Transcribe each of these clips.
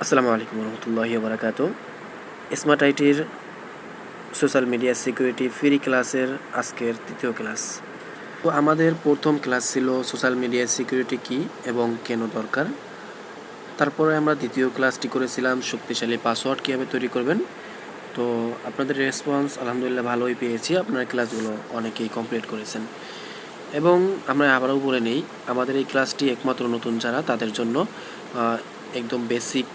আসসালামু আলাইকুম রহমতুল্লাহি বারাকাতু। স্মার্ট আইটির সোশ্যাল মিডিয়া সিকিউরিটি ফ্রি ক্লাসের আজকের তৃতীয় ক্লাস। তো আমাদের প্রথম ক্লাস ছিল সোশ্যাল মিডিয়া সিকিউরিটি কী এবং কেন দরকার। তারপরে আমরা দ্বিতীয় ক্লাসটি করেছিলাম শক্তিশালী পাসওয়ার্ড কীভাবে তৈরি করবেন। তো আপনাদের রেসপন্স আলহামদুলিল্লাহ ভালোই পেয়েছি, আপনার ক্লাসগুলো অনেকেই কমপ্লিট করেছেন। এবং আমরা আবারও বলে নেই, আমাদের এই ক্লাসটি একমাত্র নতুন যারা তাদের জন্য, একদম বেসিক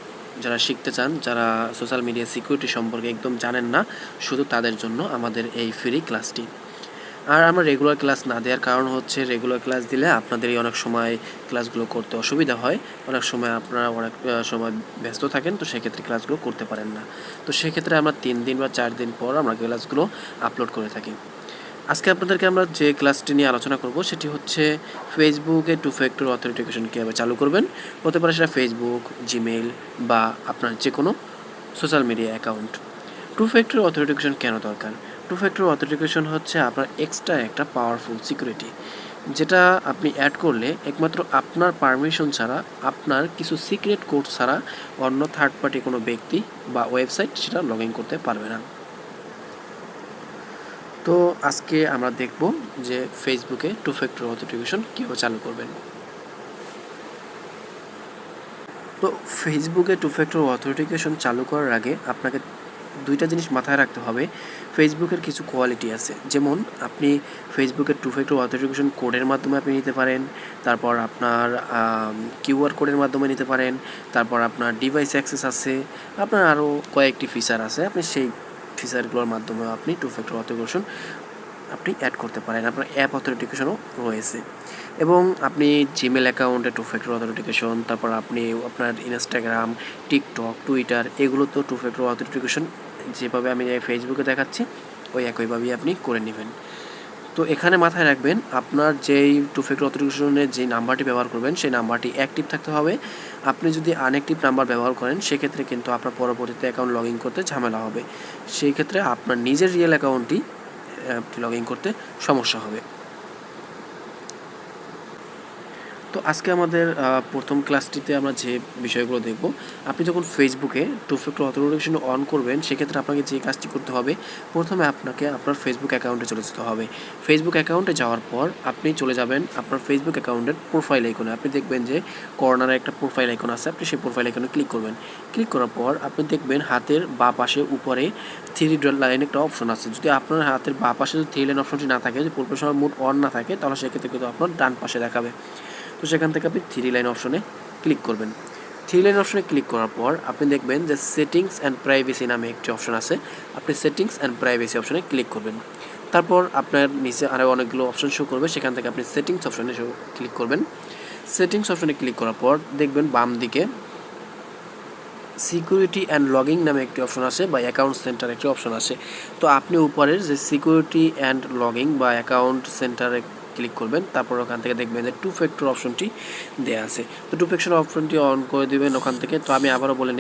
যারা শিখতে চান, যারা সোশ্যাল মিডিয়া সিকিউরিটি সম্পর্কে একদম জানেন না, শুধু তাদের জন্য আমাদের এই ফ্রি ক্লাসটি। আর আমরা রেগুলার ক্লাস না দেওয়ার কারণ হচ্ছে, রেগুলার ক্লাস দিলে আপনাদেরই অনেক সময় ক্লাসগুলো করতে অসুবিধা হয়, অনেক সময় আপনারা অনেক সময় ব্যস্ত থাকেন, তো সেক্ষেত্রে ক্লাসগুলো করতে পারেন না। তো সেক্ষেত্রে আমরা 3 দিন বা 4 দিন পর আমরা ক্লাসগুলো আপলোড করে থাকি। আজকে আপনাদেরকে আমরা যে ক্লাসটি নিয়ে আলোচনা করব সেটি হচ্ছে ফেসবুকে 2 ফ্যাক্টর অথেন্টিকেশন কীভাবে চালু করবেন। হতে পারে সেটা ফেসবুক, জিমেইল বা আপনার যে কোনো social media account. 2 factor authentication কেন দরকার? 2 ফ্যাক্টর অথেন্টিকেশন হচ্ছে আপনার এক্সট্রা একটা পাওয়ারফুল সিকিউরিটি, যেটা আপনি অ্যাড করলে একমাত্র আপনার পারমিশন ছাড়া, আপনার কিছু সিক্রেট কোড ছাড়া অন্য থার্ড পার্টি কোনো ব্যক্তি বা ওয়েবসাইট সেটা লগ ইন করতে পারবে না। তো আজকে আমরা দেখব যে ফেসবুকে 2 ফ্যাক্টর অথেন্টিকেশন কীভাবে চালু করবেন। তো ফেসবুকে 2 ফ্যাক্টর অথেন্টিকেশন চালু করার আগে আপনাকে দুইটা জিনিস মাথায় রাখতে হবে। ফেসবুকের কিছু কোয়ালিটি আছে, যেমন আপনি ফেসবুকের 2 ফ্যাক্টর অথেন্টিকেশন কোডের মাধ্যমে আপনি নিতে পারেন, তারপর আপনার কিউআর কোডের মাধ্যমে নিতে পারেন, তারপর আপনার ডিভাইস অ্যাক্সেস আছে, আপনার আরও কয়েকটি ফিচার আছে, আপনি সেই ফিচারগুলোর মাধ্যমে আপনি 2 ফ্যাক্টর অথেন্টিকেশন আপনি অ্যাড করতে পারেন। আপনার অ্যাপ অথেন্টিকেশনও রয়েছে, এবং আপনি জিমেল অ্যাকাউন্টে 2 ফ্যাক্টর অথেন্টিকেশন, তারপর আপনি আপনার ইনস্টাগ্রাম, টিকটক, টুইটার, এগুলো তো 2 ফ্যাক্টর অথেন্টিকেশন যেভাবে আমি ফেসবুকে দেখাচ্ছি ওই একইভাবেই আপনি করে নেবেন। তো এখানে মাথায় রাখবেন, আপনার যেই 2 ফ্যাক্টর অথেন্টিকেশনের যে নাম্বারটি ব্যবহার করবেন সেই নাম্বারটি অ্যাক্টিভ থাকতে হবে। আপনি যদি আনঅ্যাক্টিভ নাম্বার ব্যবহার করেন সেক্ষেত্রে কিন্তু আপনার পরবর্তীতে অ্যাকাউন্ট লগ ইন করতে ঝামেলা হবে। সেই ক্ষেত্রে আপনার নিজের রিয়েল অ্যাকাউন্টটি লগ ইন করতে সমস্যা হবে। তো আজকে আমাদের প্রথম ক্লাসটিতে আমরা যে বিষয়গুলো দেখব, আপনি যখন ফেসবুকে 2 ফ্যাক্টর অথেন্টিকেশন অন করবেন সেক্ষেত্রে আপনাকে যে কাজটি করতে হবে, প্রথমে আপনাকে আপনার ফেসবুক অ্যাকাউন্টে চলে যেতে হবে। ফেসবুক অ্যাকাউন্টে যাওয়ার পর আপনি চলে যাবেন আপনার ফেসবুক অ্যাকাউন্টের প্রোফাইল আইকনে। আপনি দেখবেন যে কর্নারে একটা প্রোফাইল আইকন আছে, আপনি সেই প্রোফাইল আইকনে ক্লিক করবেন। ক্লিক করার পর আপনি দেখবেন হাতের বাঁ পাশে উপরে 3 ডট লাইন একটা অপশন আছে। যদি আপনার হাতের বাঁ পাশে যদি 3 লাইন অপশনটি না থাকে, যদি প্রফেশনাল মোড অন না থাকে, তাহলে সেক্ষেত্রে কিন্তু আপনার ডান পাশে দেখাবে। তো সেখান থেকে আপনি 3 লাইন অপশনে ক্লিক করবেন। 3 লাইন অপশনে ক্লিক করার পর আপনি দেখবেন যে সেটিংস অ্যান্ড প্রাইভেসি নামে একটি অপশন আছে। আপনি সেটিংস অ্যান্ড প্রাইভেসি অপশনে ক্লিক করবেন। তারপর আপনার নিচে আরও অনেকগুলো অপশন শো করবে, সেখান থেকে আপনি সেটিংস অপশনে ক্লিক করবেন। সেটিংস অপশনে ক্লিক করার পর দেখবেন বাম দিকে সিকিউরিটি অ্যান্ড লগিং নামে একটি অপশন আসে, বা অ্যাকাউন্ট সেন্টার একটি অপশন আসে। তো আপনি উপরের যে সিকিউরিটি অ্যান্ড লগিং বা অ্যাকাউন্ট সেন্টারে ক্লিক করবেন। তারপর ওখান থেকে দেখবেন যে 2 ফ্যাক্টর অপশনটি দেওয়া আছে। তো 2 ফ্যাক্টর অপশনটি অন করে দেবেন ওখান থেকে। তো আমি আবারও বলে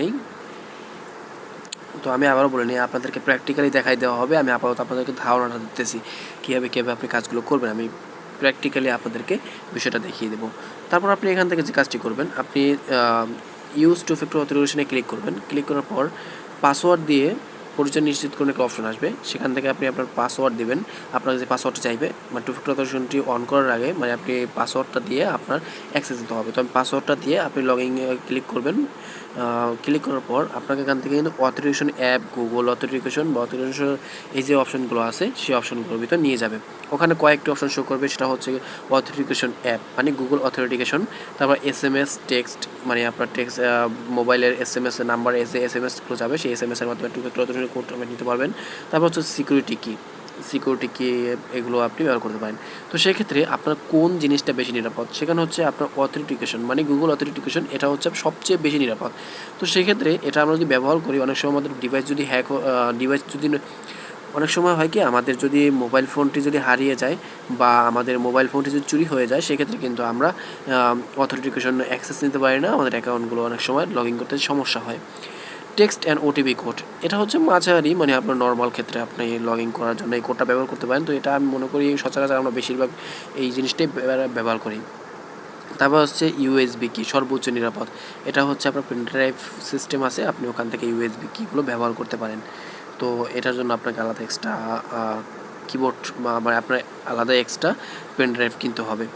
নিই, আপনাদেরকে প্র্যাকটিক্যালি দেখাই দেওয়া হবে। আমি আপাতত আপনাদেরকে ধারণাটা দিতেছি কীভাবে আপনি কাজগুলো করবেন। আমি প্র্যাকটিক্যালি আপনাদেরকে বিষয়টা দেখিয়ে দেবো। তারপর আপনি এখান থেকে যে কাজটি করবেন, আপনি ইউজ 2 ফ্যাক্টর অথেন্টিকেশনে ক্লিক করবেন। ক্লিক করার পর পাসওয়ার্ড দিয়ে পরিচয় নিশ্চিত করে একটা অপশন আসবে, সেখান থেকে আপনি আপনার পাসওয়ার্ড দেবেন। আপনার যে পাসওয়ার্ডটা চাইবে, মানে 2 ফ্যাক্টর অথেন্টিকেশনটি অন করার আগে, মানে আপনি পাসওয়ার্ডটা দিয়ে আপনার অ্যাক্সেস দিতে হবে। তো আমি পাসওয়ার্ডটা দিয়ে আপনি লগ ইন ক্লিক করবেন। ক্লিক করার পর আপনাকে এখান থেকে কিন্তু অথেন্টিকেশন অ্যাপ, গুগল অথেন্টিকেশন বা অথেন্টিকেশন এই যে অপশনগুলো আছে সেই অপশনগুলোর ভিতর নিয়ে যাবে। ওখানে কয়েকটি অপশন শো করবে, সেটা হচ্ছে অথেন্টিকেশন অ্যাপ মানে গুগল অথেন্টিকেশন, তারপর SMS টেক্সট মানে আপনার টেক্সট মোবাইলের SMS নাম্বারে যে SMS-গুলো যাবে সেই SMS-এর মাধ্যমে 2 ফ্যাক্টর অথেন্টিকেশন কোড নিতে পারবেন। তারপর হচ্ছে সিকিউরিটি কি এগুলো আপনি ব্যবহার করতে পারেন। তো সেক্ষেত্রে আপনার কোন জিনিসটা বেশি নিরাপদ, সেখানে হচ্ছে আপনার অথেন্টিকেশন মানে গুগল অথেন্টিকেশন, এটা হচ্ছে সবচেয়ে বেশি নিরাপদ। তো সেক্ষেত্রে এটা আমরা যদি ব্যবহার করি, অনেক সময় আমাদের ডিভাইস যদি অনেক সময় হয় কি, আমাদের যদি মোবাইল ফোনটি যদি হারিয়ে যায় বা আমাদের মোবাইল ফোনটি যদি চুরি হয়ে যায়, সেক্ষেত্রে কিন্তু আমরা অথেন্টিকেশন অ্যাক্সেস নিতে পারি না, আমাদের অ্যাকাউন্টগুলো অনেক সময় লগ ইন করতে সমস্যা হয়। টেক্সট অ্যান্ড ওটিপি কোড, এটা হচ্ছে মাঝারি, মানে আপনার নর্মাল ক্ষেত্রে আপনি লগ ইন করার জন্য এই কোডটা ব্যবহার করতে পারেন। তো এটা আমি মনে করি সচরাচর আমরা বেশিরভাগ এই জিনিসটাই ব্যবহার করি। তারপর হচ্ছে ইউএসবি কি সর্বোচ্চ নিরাপদ। এটা হচ্ছে আপনার পেন ড্রাইভ সিস্টেম আছে, আপনি ওখান থেকে ইউএসবি কিগুলো ব্যবহার করতে পারেন। তো এটার জন্য আপনাকে আলাদা এক্সট্রা কিবোর্ড বা আপনার আলাদা এক্সট্রা পেন ড্রাইভ কিনতে হবে।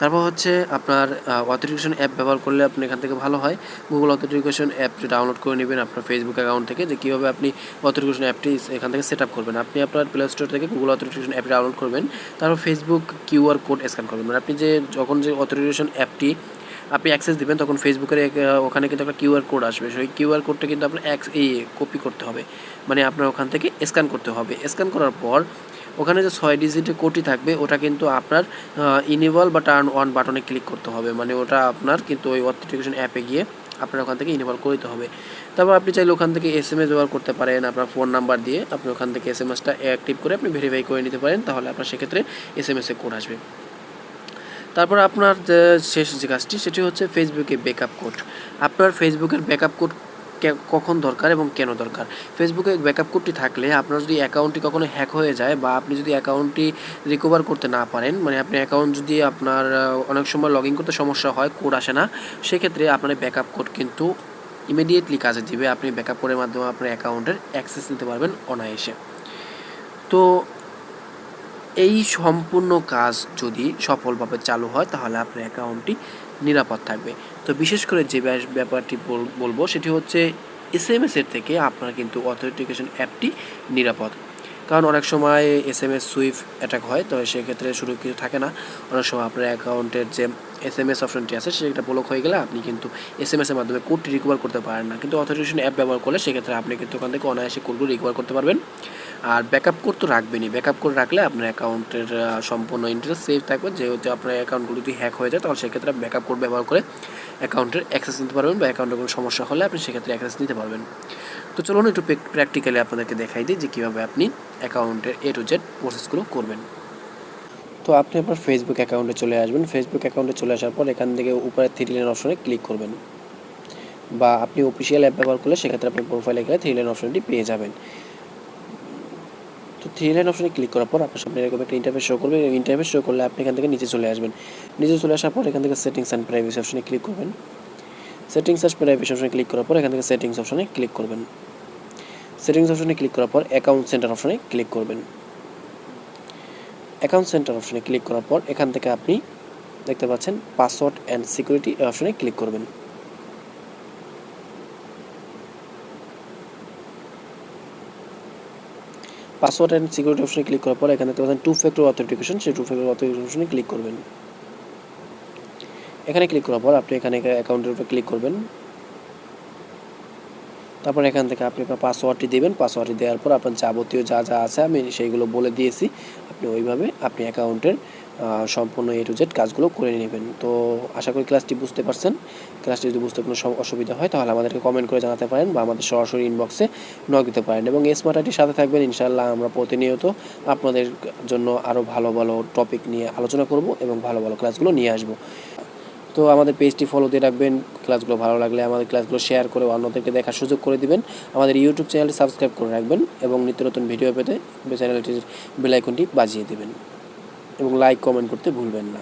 তারপর হচ্ছে আপনার অথেন্টিকেশন অ্যাপ ব্যবহার করলে আপনি এখান থেকে ভালো হয় গুগল অথেন্টিকেশন অ্যাপটি ডাউনলোড করে নেবেন আপনার ফেসবুক অ্যাকাউন্ট থেকে, যে কীভাবে আপনি অথেন্টিকেশন অ্যাপটি এখান থেকে সেট আপ করবেন। আপনি আপনার প্লে স্টোর থেকে গুগল অথেন্টিকেশন অ্যাপটি ডাউনলোড করবেন, তারপর ফেসবুক কিউআর কোড স্ক্যান করবেন। মানে আপনি যখন অথেন্টিকেশন অ্যাপটি আপনি অ্যাক্সেস দিবেন তখন ফেসবুকের ওখানে কিন্তু একটা কিউআর কোড আসবে, সেই কিউআর কোডটা কিন্তু আপনার কপি করতে হবে, মানে আপনার ওখান থেকে স্ক্যান করতে হবে। স্ক্যান করার পর ওখানে যে 6 ডিজিটের কোডটি থাকবে ওটা কিন্তু আপনার ইনেবল বা টার্ন অন বাটনে ক্লিক করতে হবে, মানে ওটা আপনার কিন্তু ওই অথেন্টিকেশন অ্যাপে গিয়ে আপনার ওখান থেকে ইনেবল করে দিতে হবে। তারপর আপনি চাইলে ওখান থেকে SMS ব্যবহার করতে পারেন আপনার ফোন নাম্বার দিয়ে, আপনি ওখান থেকে SMSটা অ্যাক্টিভ করে আপনি ভেরিফাই করে নিতে পারেন, তাহলে আপনার সেক্ষেত্রে SMS-এ কোড আসবে। তারপর আপনার শেষ যে কাজটি সেটি হচ্ছে ফেসবুকে ব্যাকআপ কোড। আপনার ফেসবুকের ব্যাকআপ কোড কখন দরকার এবং কেন দরকার। ফেসবুকে ব্যাকআপ কোডটি থাকলে আপনার যদি অ্যাকাউন্টটি কখনো হ্যাক হয়ে যায় বা আপনি যদি অ্যাকাউন্টটি রিকভার করতে না পারেন, মানে আপনি অ্যাকাউন্ট যদি আপনার অনেক সময় লগ ইন করতে সমস্যা হয়, কোড আসে না, সেক্ষেত্রে আপনার ব্যাকআপ কোড কিন্তু ইমিডিয়েটলি কাজে দিবে। আপনি ব্যাকআপ কোডের মাধ্যমে আপনার অ্যাকাউন্টের অ্যাক্সেস নিতে পারবেন অনায়াসে। তো এই সম্পূর্ণ কাজ যদি সফলভাবে চালু হয় তাহলে আপনার অ্যাকাউন্টটি নিরাপদ থাকবে। তো বিশেষ করে যে ব্যাপারটি বলবো সেটি হচ্ছে SMS-এর থেকে আপনার কিন্তু অথেন্টিকেশন অ্যাপটি নিরাপদ। কারণ অনেক সময় SMS সুইফট অ্যাটাক হয়, তো সেক্ষেত্রে সুরক্ষিত থাকে না। অনেক সময় আপনার অ্যাকাউন্টের যে SMS অপশনটি আছে সেটা ব্লক হয়ে গেলে আপনি কিন্তু SMS-এর মাধ্যমে কোডটি রিকভার করতে পারেন না, কিন্তু অথেন্টিকেশন অ্যাপ ব্যবহার করলে সেক্ষেত্রে আপনি কিন্তু ওখান থেকে অনায়াসে কোডগুলো রিকভার করতে পারবেন। আর ব্যাকআপ কোড তো রাখবেনই, ব্যাকআপ কোড রাখলে আপনার অ্যাকাউন্টের সম্পূর্ণ ইন্টারেস্ট সেভ থাকবে। যেহেতু আপনার অ্যাকাউন্টগুলো যদি হ্যাক হয়ে যায় তাহলে সেক্ষেত্রে ব্যাকআপ কোড ব্যবহার করে অ্যাকাউন্টের অ্যাক্সেস নিতে পারবেন, বা অ্যাকাউন্টের কোনো সমস্যা হলে আপনি সেক্ষেত্রে অ্যাক্সেস নিতে পারবেন। তো চলুন একটু প্র্যাকটিক্যালি আপনাদেরকে দেখাই দিই যে কীভাবে আপনি অ্যাকাউন্টের A to Z প্রসেসগুলো করবেন। তো আপনি আপনার ফেসবুক অ্যাকাউন্টে চলে আসবেন। ফেসবুক অ্যাকাউন্টে চলে আসার পর এখান থেকে উপরে 3 লাইন অপশনে ক্লিক করবেন, বা আপনি অফিসিয়াল অ্যাপ ব্যবহার করলে সেক্ষেত্রে আপনি প্রোফাইলে গেলে 3 লাইন অপশনটি পেয়ে যাবেন। তো 3 লাইন অপশনে ক্লিক করার পর আপনার সামনে এরকম একটা ইন্টারফেস শো করবে। ইন্টারফেস শো করলে আপনি এখান থেকে নিচে চলে আসবেন। নিচে চলে আসার পর এখান থেকে সেটিংস অ্যান্ড প্রাইভেসি অপশনে ক্লিক করবেন। সেটিংস অ্যান্ড প্রাইভেসি অপশনে ক্লিক করার পর এখান থেকে সেটিংস অপশনে ক্লিক করবেন। সেটিংস অপশনে ক্লিক করার পর অ্যাকাউন্ট সেন্টার অপশনে ক্লিক করবেন। অ্যাকাউন্ট সেন্টার অপশনে ক্লিক করার পর এখান থেকে আপনি দেখতে পাচ্ছেন পাসওয়ার্ড অ্যান্ড সিকিউরিটি অপশনে ক্লিক করবেন। পাসওয়ার্ড অ্যান্ড সিকিউরিটি অপশনে ক্লিক করার পর এখানে দেখতে পাচ্ছেন 2 ফ্যাক্টর অথেন্টিকেশন, সেই 2 ফ্যাক্টর অথেন্টিকেশন অপশনে ক্লিক করবেন। এখানে ক্লিক করার পর আপনি এখানে অ্যাকাউন্টের উপরে ক্লিক করবেন। তারপর এখান থেকে আপনি আপনার পাসওয়ার্ডটি দেবেন। পাসওয়ার্ডটি দেওয়ার পর আপনার যাবতীয় যা যা আছে আমি সেইগুলো বলে দিয়েছি, আপনি ওইভাবে আপনি অ্যাকাউন্টের সম্পূর্ণ A to Z কাজগুলো করে নেবেন। তো আশা করি ক্লাসটি বুঝতে পারছেন। ক্লাসটি যদি বুঝতে কোনো অসুবিধা হয় তাহলে আমাদেরকে কমেন্ট করে জানাতে পারেন, বা আমাদের সরাসরি ইনবক্সে নক দিতে পারেন, এবং স্মার্ট আইটির সাথে থাকবেন। ইনশাআল্লাহ আমরা প্রতিনিয়ত আপনাদের জন্য আরও ভালো ভালো টপিক নিয়ে আলোচনা করব এবং ভালো ভালো ক্লাসগুলো নিয়ে আসব। তো আমাদের পেজটি ফলো দিয়ে রাখবেন। ক্লাসগুলো ভালো লাগলে আমাদের ক্লাসগুলো শেয়ার করে অন্যদেরকে দেখার সুযোগ করে দিবেন। আমাদের ইউটিউব চ্যানেলটি সাবস্ক্রাইব করে রাখবেন এবং নিত্য নতুন ভিডিও পেতে চ্যানেলটির বেল আইকনটি বাজিয়ে দেবেন, এবং লাইক কমেন্ট করতে ভুলবেন না।